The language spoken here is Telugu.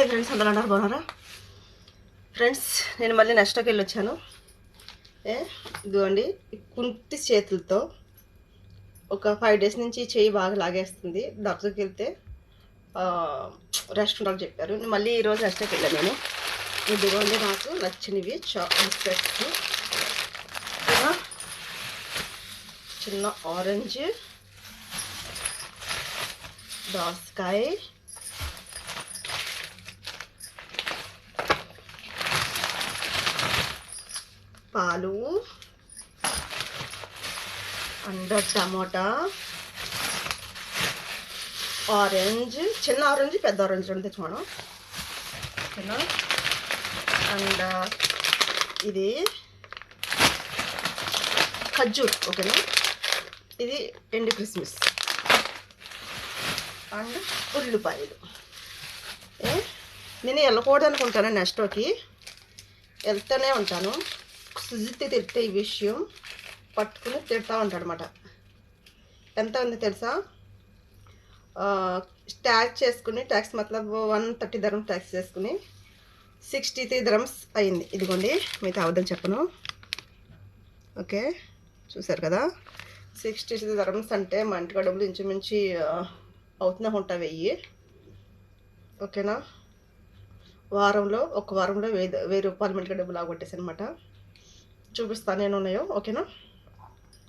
ఫ్రెండ్స్ అందరూ అన్నారు బాగున్నారా ఫ్రెండ్స్? నేను మళ్ళీ నెక్స్ట్కి వెళ్ళి వచ్చాను. ఇదిగోండి, కుంటి చేతులతో ఒక 5 days నుంచి చెయ్యి బాగా లాగేస్తుంది. డాక్టర్కి వెళ్తే రెస్ట్ ఉండాలని చెప్పారు. మళ్ళీ ఈరోజు నెక్స్ట్కి వెళ్ళాను నేను. ఇదిగోండి నాకు నచ్చినవి బిస్కెట్స్, చిన్న ఆరెంజ్, దోసకాయ, పాలు అండ్ టమోటా, ఆరెంజ్, చిన్న ఆరెంజ్ పెద్ద ఆరెంజ్ రెండు తెచ్చుకోవడం ఓకేనా. అండ్ ఇది ఖర్జూర్ ఓకేనా. ఇది ఎండు క్రిస్మస్ అండ్ ఉల్లిపాయలు. నేను వెళ్ళకూడదు అనుకుంటాను, నెక్స్ట్కి వెళ్తూనే ఉంటాను. సుజిత్ తిడితే ఈ విషయం పట్టుకుని తిడతా ఉంటాడు అనమాట. ఎంత ఉంది తెలుసా? ట్యాక్స్ చేసుకుని, ట్యాక్స్ మతలబ్ 130 dirhams ట్యాక్స్ చేసుకుని 63 dirhams అయింది. ఇదిగోండి, మీతో అవద్దని చెప్పను ఓకే. చూసారు కదా, 63 dirhams అంటే మా ఇంటికి డబ్బులు ఇంచుమించి అవుతూనే ఉంటాయి 1000 ఓకేనా. వారంలో 1 వారంలో 1000 రూపాయలు మంటిగా డబ్బులు ఆగొట్టేసి అనమాట. చూపిస్తాను నేను ఉన్నాయో ఓకేనా.